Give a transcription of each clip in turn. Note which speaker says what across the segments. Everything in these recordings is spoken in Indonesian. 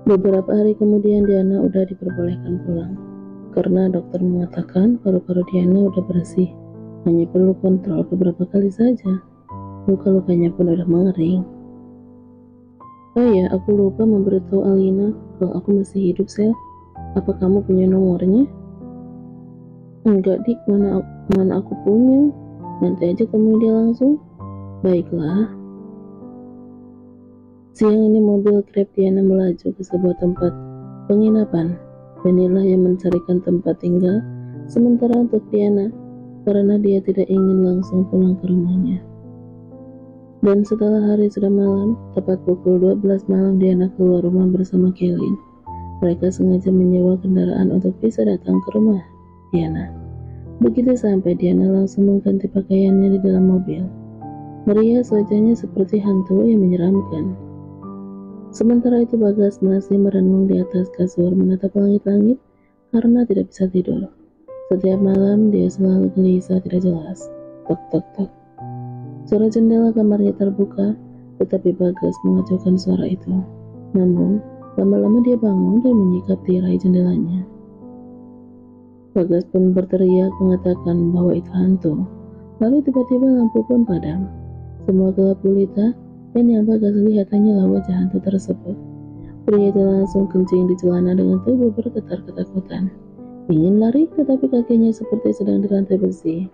Speaker 1: Beberapa hari kemudian Diana udah diperbolehkan pulang. Karena dokter mengatakan paru-paru Diana udah bersih. Hanya perlu kontrol beberapa kali saja. Luka-lukanya pun udah mengering. Oh ya, aku lupa memberitahu Alina kalau aku masih hidup, Sel. Apa kamu punya nomornya? Enggak, Dik. Mana aku punya. Nanti aja temui dia langsung. Baiklah. Siang ini mobil Grab Diana melaju ke sebuah tempat penginapan. Danilah yang mencarikan tempat tinggal sementara untuk Diana karena dia tidak ingin langsung pulang ke rumahnya. Dan setelah hari sudah malam, tepat pukul 12 malam Diana keluar rumah bersama Kelin. Mereka sengaja menyewa kendaraan untuk bisa datang ke rumah Diana. Begitu sampai, Diana langsung mengganti pakaiannya di dalam mobil. Merias wajahnya seperti hantu yang menyeramkan. Sementara itu Bagas masih merenung di atas kasur menatap langit-langit karena tidak bisa tidur. Setiap malam dia selalu gelisah tidak jelas. Tok tok tok. Suara jendela kamarnya terbuka, tetapi Bagas mengacuhkan suara itu. Namun, lama-lama dia bangun dan menyikap tirai jendelanya. Bagas pun berteriak mengatakan bahwa itu hantu. Lalu tiba-tiba lampu pun padam. Semua gelap gulita, dan yang Bagas lihat hanyalah wajah hantu tersebut. Pria itu langsung kencing di celana dengan tubuh bergetar ketakutan. Ingin lari, tetapi kakinya seperti sedang dirantai besi.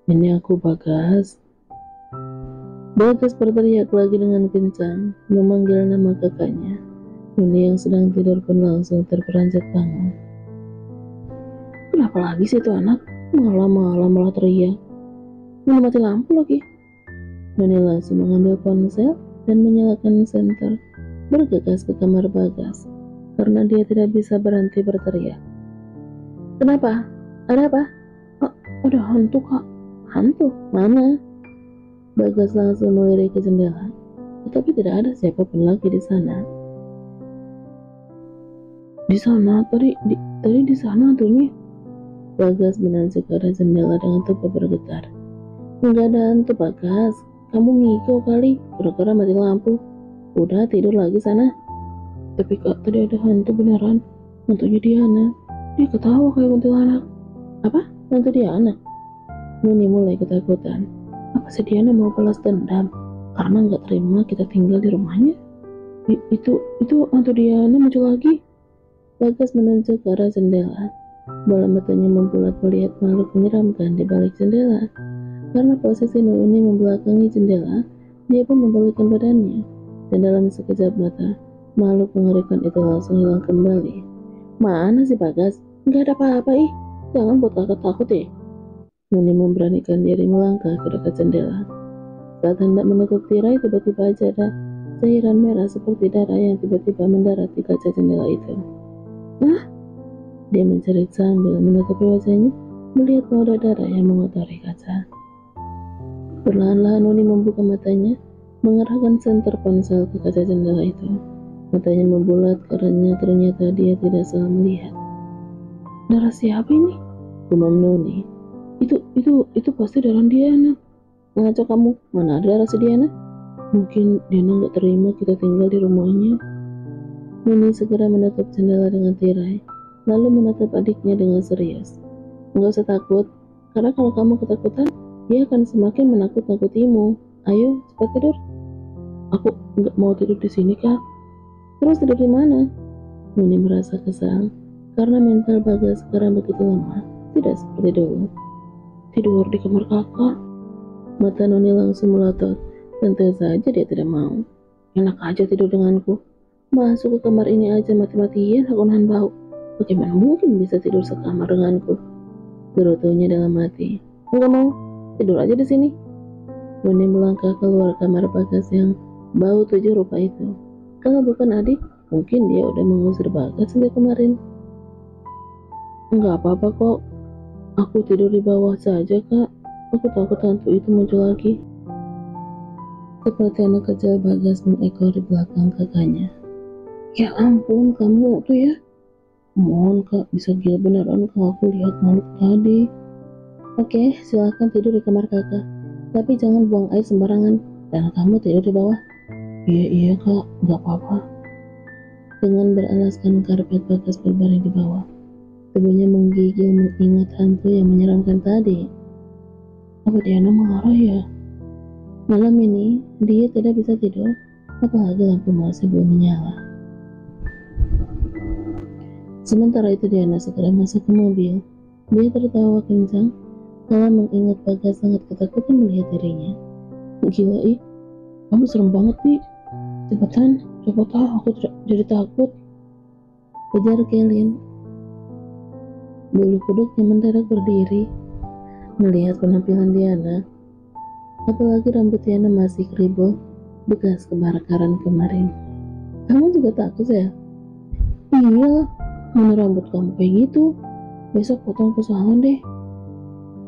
Speaker 1: Ini aku, Bagas. Bagas berteriak lagi dengan kencang, memanggil nama kakaknya. Nuni yang sedang tidur pun langsung terperanjat bangun. Kenapa lagi sih itu anak? Malah teriak. Mana mati lampu lagi. Nuni langsung mengambil ponsel dan menyalakan senter, bergegas ke kamar Bagas, karena dia tidak bisa berhenti berteriak. Kenapa? Ada apa? Oh, ada hantu, Kak. Hantu? Mana? Bagas langsung melirik ke jendela, tetapi tidak ada siapapun lagi di sana. Di sana, tadi di sana hantunya. Bagas menanjak ke arah jendela dengan tubuh bergetar. Enggak ada hantu, Bagas. Kamu ngigau kali, gara-gara mati lampu. Udah tidur lagi sana. Tapi Kak, tadi ada hantu beneran. Hantunya Diana. Dia ketawa kayak kuntilanak. Apa? Hantu Diana? Nuni mulai ketakutan. Apa sih Diana mau balas dendam karena nggak terima kita tinggal di rumahnya? Itu hantu Diana muncul lagi. Bagas menunjuk ke arah jendela. Bola matanya membulat melihat makhluk menyeramkan di balik jendela. Karena posisi Nuni membelakangi jendela, dia pun membalikkan badannya. Dan dalam sekejap mata, makhluk mengerikan itu langsung hilang kembali. Mana sih Bagas? Nggak ada apa-apa ih. Jangan buat kakak takut ya. Nuni memberanikan diri melangkah ke dekat jendela. Saat hendak menutup tirai, tiba-tiba aja ada cairan merah seperti darah yang tiba-tiba mendarat di kaca jendela itu. Hah? Dia menjerit sambil menutupi wajahnya, melihat noda darah yang mengotori kaca. Perlahan-lahan Nuni membuka matanya, mengarahkan senter ponsel ke kaca jendela itu. Matanya membulat karena ternyata dia tidak salah melihat. Darah siapa ini? Gumam Nuni. Itu pasti darah Diana. Ngaco kamu, mana ada darah si Diana? Mungkin Diana gak terima kita tinggal di rumahnya. Nuni segera menutup jendela dengan tirai, lalu menatap adiknya dengan serius. Enggak usah takut, karena kalau kamu ketakutan, dia akan semakin menakut-nakutimu. Ayo, cepat tidur. Aku nggak mau tidur di sini, Kak. Terus tidur di mana? Nuni merasa kesal, karena mental Bagas sekarang begitu lemah, tidak seperti dulu. Tidur di kamar kakak. Mata Nuni langsung melotot. Tentu saja dia tidak mau. Enak aja tidur denganku. Masuk ke kamar ini aja mati-matian aku nahan bau. Bagaimana mungkin bisa tidur sekamar denganku? Gerutunya dalam hati. Enggak mau. Tidur aja di sini. Nuni melangkah keluar kamar Bagas yang bau 7 rupa itu. Kalau bukan adik, mungkin dia udah mengusir Bagas sejak kemarin. Enggak apa-apa kok. Aku tidur di bawah saja, Kak. Aku takut hantu itu muncul lagi. Seperti anak kecil, Bagas mengekor di belakang kakaknya. Ya ampun, kamu tuh ya. Mohon Kak, bisa gila beneran kalau aku lihat makhluk tadi. Oke, silakan tidur di kamar kakak. Tapi jangan buang air sembarangan. Dan kamu tidur di bawah. Iya Kak, gak apa-apa. Dengan beralaskan karpet, Bagas berbaring di bawah. Tubuhnya menggigil mengingat hantu yang menyeramkan tadi. Apa Diana marah ya? Malam ini dia tidak bisa tidur, apalagi lampu masih belum menyala. Sementara itu Diana segera masuk ke mobil. Dia tertawa kencang kalau mengingat Bagas sangat ketakutan melihat dirinya. Gila kamu serem banget cepetan, coba tahu aku jadi takut. Kejar Kelin. Bulu kuduknya mendadak berdiri melihat penampilan Diana. Apalagi rambut Diana masih keribol bekas kebakaran kemarin. Kamu juga takut ya? Iya, mana rambut kamu kayak gitu? Besok potong ke salon deh.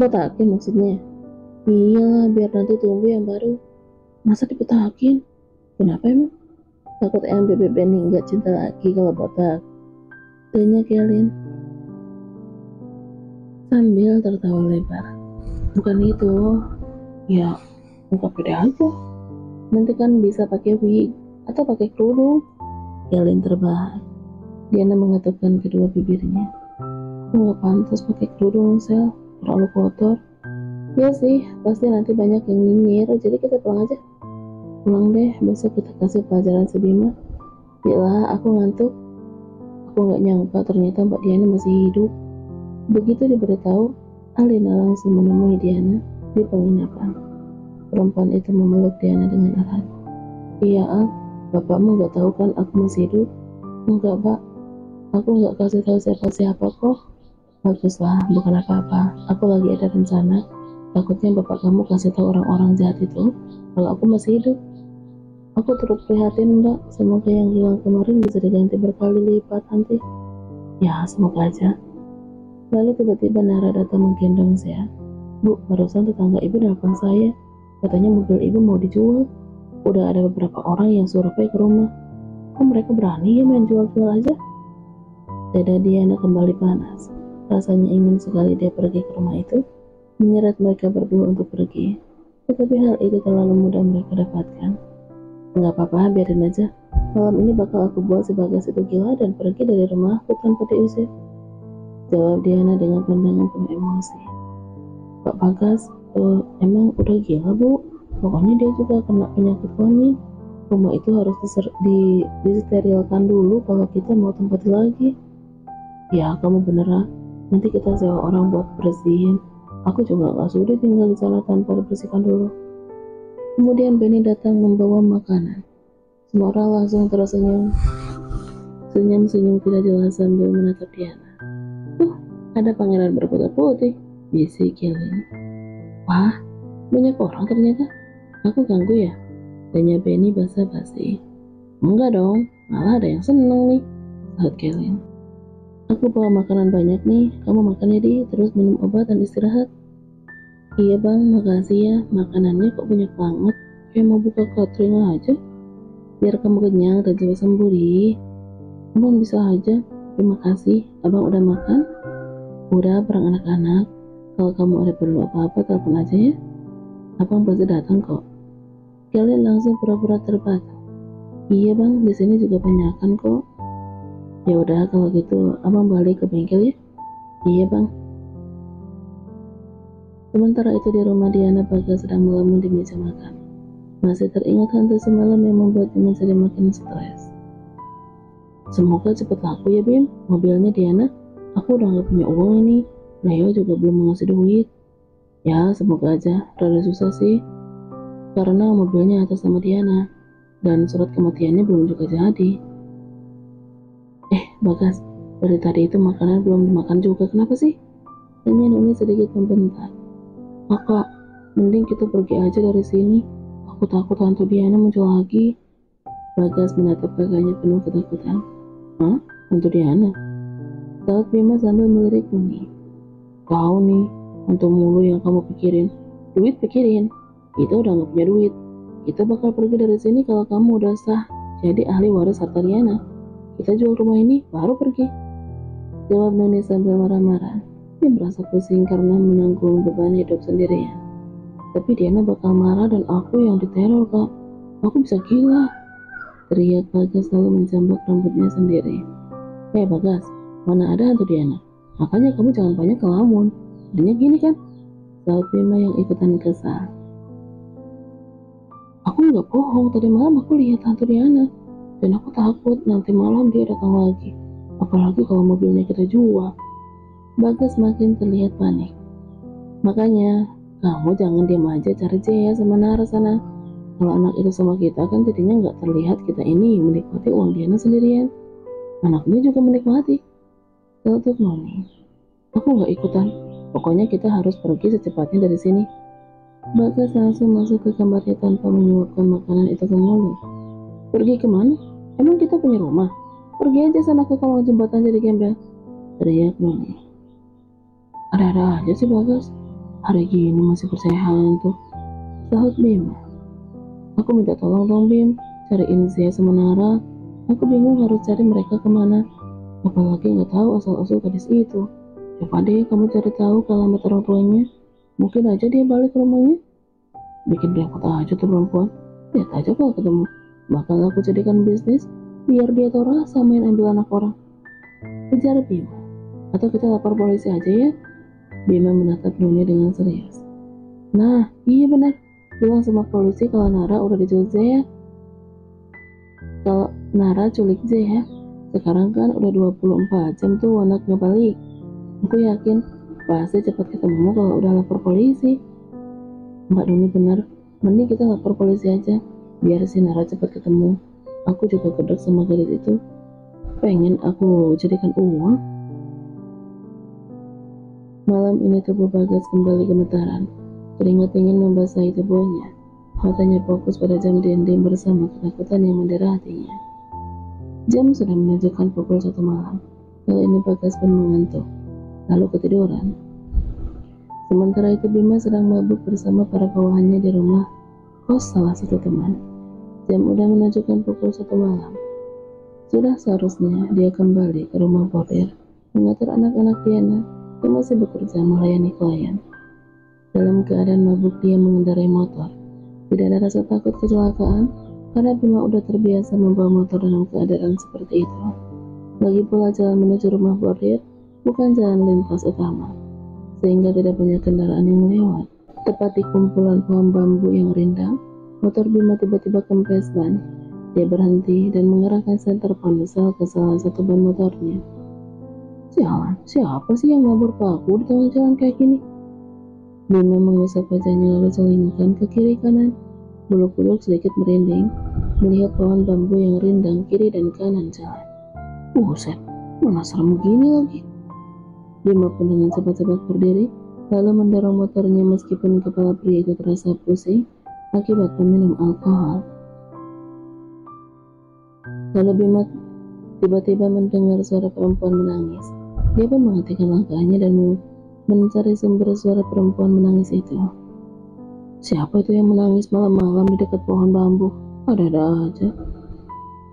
Speaker 1: Botakin maksudnya? Iya, biar nanti tumbuh yang baru. Masa dipetakin? Kenapa emang? Takut yang bebek Benny nggak cinta lagi kalau botak. Tanya Kelin sambil tertawa lebar. Bukan itu, ya muka pede aja. Nanti kan bisa pakai wig atau pakai kerudung. Kelin terbahak. Diana mengatupkan kedua bibirnya. Aku nggak pantas pakai kerudung, Sel. Terlalu kotor. Ya sih, pasti nanti banyak yang nyinyir. Jadi kita pulang aja. Pulang deh, besok kita kasih pelajaran si Bima. Bila aku ngantuk. Aku nggak nyangka ternyata Mbak Diana masih hidup. Begitu diberitahu, Alina langsung menemui Diana di penginapan. Perempuan itu memeluk Diana dengan erat. Iya Al, bapakmu nggak tahu kan aku masih hidup? Enggak Pak, aku nggak kasih tahu siapa-siapa kok. Baguslah, bukan apa-apa. Aku lagi ada rencana. Takutnya bapak kamu kasih tahu orang-orang jahat itu kalau aku masih hidup. Aku turut prihatin Mbak, semoga yang hilang kemarin bisa diganti berkali lipat nanti. Ya, semoga aja. Lalu tiba-tiba Nara datang menggendong saya. Bu, barusan tetangga ibu nelfon saya. Katanya mobil ibu mau dijual. Udah ada beberapa orang yang survei ke rumah. Kok mereka berani ya main jual-jual aja? Dada Diana kembali panas. Rasanya ingin sekali dia pergi ke rumah itu, menyeret mereka berdua untuk pergi. Tetapi hal itu terlalu mudah mereka dapatkan. Enggak apa-apa, biarin aja. Malam ini bakal aku buat si Bagas itu gila dan pergi dari rumahku tanpa diusir. Jawab Diana dengan pandangan penuh emosi. Pak Bagas, emang udah gila Bu? Pokoknya dia juga kena penyakit konyol. Rumah itu harus disterilkan dulu kalau kita mau tempati lagi. Ya, kamu beneran. Nanti kita sewa orang buat bersihin. Aku juga gak sudi tinggal di sana tanpa dibersihkan dulu. Kemudian Benny datang membawa makanan. Semua orang langsung tersenyum. Senyum-senyum tidak jelas sambil menatap Diana. Ada pangeran berkuda putih, bisik Kelin. Wah, banyak orang ternyata. Aku ganggu ya? Tanya Benny basa-basi. Enggak dong, malah ada yang seneng nih, sahut Kelin. Aku bawa makanan banyak nih, kamu makan ya terus minum obat dan istirahat. Iya bang, makasih ya, makanannya kok banyak banget, kayak mau buka catering aja. Biar kamu kenyang dan cepat sembuh Abang bisa aja, terima kasih, abang udah makan? Udah bareng anak-anak, kalau kamu ada perlu apa-apa telepon aja ya. Abang pasti datang kok. Kalian langsung pura-pura terbata. Iya bang, di sini juga banyakan kok. Ya udah kalau gitu, abang balik ke bengkel ya. Iya bang. Sementara itu di rumah Diana, Bagas sedang melamun di meja makan. Masih teringat hantu semalam yang membuatnya mencari makin stres. Semoga cepat laku ya Bim, mobilnya Diana. Aku udah gak punya uang ini. Leo juga belum ngasih duit. Ya semoga aja, rada susah sih. Karena mobilnya atas nama Diana. Dan surat kematiannya belum juga jadi. Bagas, dari tadi itu makanan belum dimakan juga, kenapa sih? Tanya Nuni sedikit membentak. Kakak, mending kita pergi aja dari sini. Aku takut hantu Diana muncul lagi. Bagas menatap kakaknya penuh ketakutan. Hah? Hantu Diana? Saat Bima sambil melirik Nuni. Kau nih, hantu mulu yang kamu pikirin. Duit pikirin. Kita udah gak punya duit. Kita bakal pergi dari sini kalau kamu udah sah jadi ahli waris harta Diana. Kita jual rumah ini, baru pergi. Jawab Nuni sambil marah-marah. Dia merasa pusing karena menanggung beban hidup sendirian. Tapi Diana bakal marah dan aku yang diteror, Kak. Aku bisa gila. teriak Bagas lalu menjambak rambutnya sendiri. Bagas, mana ada hantu Diana? Makanya kamu jangan banyak ngelamun. Jadinya gini kan? Sahut Bima yang ikutan kesal. Aku nggak bohong, tadi malam aku lihat hantu Diana. Dan aku takut nanti malam dia datang lagi. Apalagi kalau mobilnya kita jual. Bagas makin terlihat panik. Makanya, kamu jangan diam aja cari Jaya sama Nara sana. Kalau anak itu sama kita kan jadinya nggak terlihat kita ini menikmati uang Diana sendirian. Anaknya juga menikmati. Tutup Noni. Aku nggak ikutan. Pokoknya kita harus pergi secepatnya dari sini. Bagas langsung masuk ke kamarnya tanpa menyuapkan makanan itu ke mulut. Pergi kemana? Emang kita punya rumah? Pergi aja sana ke kolong jembatan jadi gembel. Teriak Noni. Ada-ada aja sih Bagas. Hari gini masih percaya hantu. Sahut Bima. Aku minta tolong dong Bim. Cariin Zia sama Nara. Aku bingung harus cari mereka kemana. Apalagi nggak tahu asal-usul gadis itu. Coba deh kamu cari tahu ke alamat orang tuanya. Mungkin aja dia balik ke rumahnya. Bikin repot aja tuh perempuan. Lihat aja kalau ketemu. Bakal aku jadikan bisnis. Biar dia tahu rasa main ambil anak orang. Kejar Bima. Atau kita lapor polisi aja ya. Bima menatap Nuni dengan serius. Nah, iya benar. Bilang sama polisi kalau Nara udah diculik Zaya. Kalau Nara culik Zaya, sekarang kan udah 24 jam tuh anak nggak balik. Aku yakin pasti cepat ketemu kalau udah lapor polisi. Mbak Nuni benar, mending kita lapor polisi aja, biar si Nara cepat ketemu. Aku juga gedek sama gadis itu. Pengen aku jadikan uang. Malam ini tubuh Bagas kembali gemetaran. Keringat ingin membasahi tubuhnya. Matanya fokus pada jam dinding bersama ketakutan yang mendera hatinya. Jam sudah menunjukkan pukul 1 malam. Kali ini Bagas pun mengantuk, lalu ketiduran. Sementara itu Bima sedang mabuk bersama para bawahannya di rumah kos salah satu teman. Jam udah menunjukkan pukul 1 malam. Sudah seharusnya dia kembali ke rumah bordir, mengatur anak-anak Diana yang masih bekerja melayani klien. Dalam keadaan mabuk dia mengendarai motor. Tidak ada rasa takut kecelakaan karena Bima udah terbiasa membawa motor dalam keadaan seperti itu. Lagi pula jalan menuju rumah bordir bukan jalan lintas utama, sehingga tidak banyak kendaraan yang lewat. Tepat di kumpulan pohon bambu yang rindang, motor Bima tiba-tiba kempes ban. Dia berhenti dan mengerahkan senter ponsel ke salah satu ban motornya. Sialan, siapa sih yang nabur paku di tengah jalan kayak gini? Bima mengusap wajahnya lalu celingkan ke kiri kanan. Bulu kuduk sedikit merinding melihat pohon bambu yang rindang kiri dan kanan jalan. Buset, mana serem gini lagi. Bima pun dengan cepat-cepat berdiri lalu mendorong motornya meskipun kepala pria itu terasa pusing akibat meminum alkohol. Lalu Bima tiba-tiba mendengar suara perempuan menangis. Dia pun menghentikan langkahnya dan mencari sumber suara perempuan menangis itu. Siapa itu yang menangis malam-malam di dekat pohon bambu? Ada-ada aja.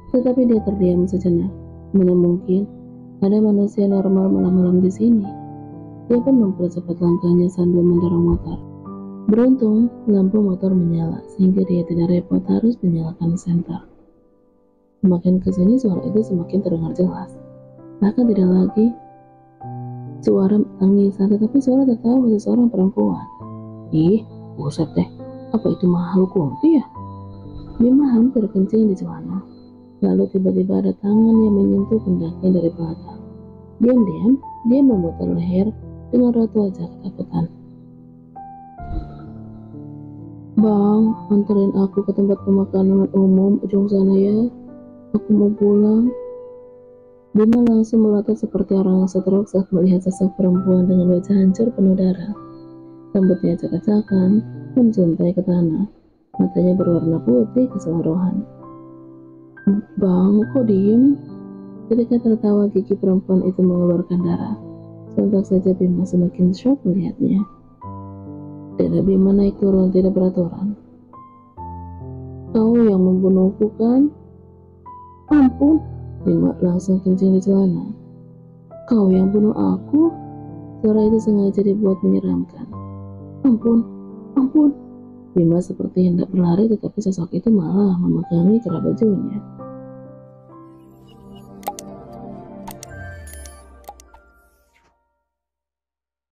Speaker 1: Tetapi dia terdiam sejenak. Mana mungkin ada manusia normal malam-malam di sini? Dia pun mempercepat langkahnya sambil mendorong motor. Beruntung lampu motor menyala sehingga dia tidak repot harus menyalakan senter. Semakin kesini suara itu semakin terdengar jelas. Bahkan tidak lagi suara tangisan, tetapi suara tertawa seseorang perempuan. Ih, buset deh, apa itu makhluk kunti ya? Bima hampir kencing di celana. Lalu tiba-tiba ada tangan yang menyentuh pundaknya dari belakang. Diam-diam, dia memutar leher dengan raut wajah ketakutan. Bang, anterin aku ke tempat pemakaman umum ujung sana ya. Aku mau pulang. Bima langsung melotot seperti orang stroke saat melihat sosok perempuan dengan wajah hancur penuh darah. Rambutnya acak-acakan, menjuntai ke tanah. Matanya berwarna putih keseluruhan. Bang, kok diem? Ketika tertawa gigi perempuan itu mengeluarkan darah. Sontak saja Bima semakin shock melihatnya. Dada Bima naik turun tidak beraturan. Kau yang membunuhku kan? Ampun. Bima langsung kencing di celana. Kau yang bunuh aku? Suara itu sengaja dibuat menyeramkan. Ampun, ampun. Bima seperti hendak berlari tetapi sosok itu malah memegangi kerah bajunya.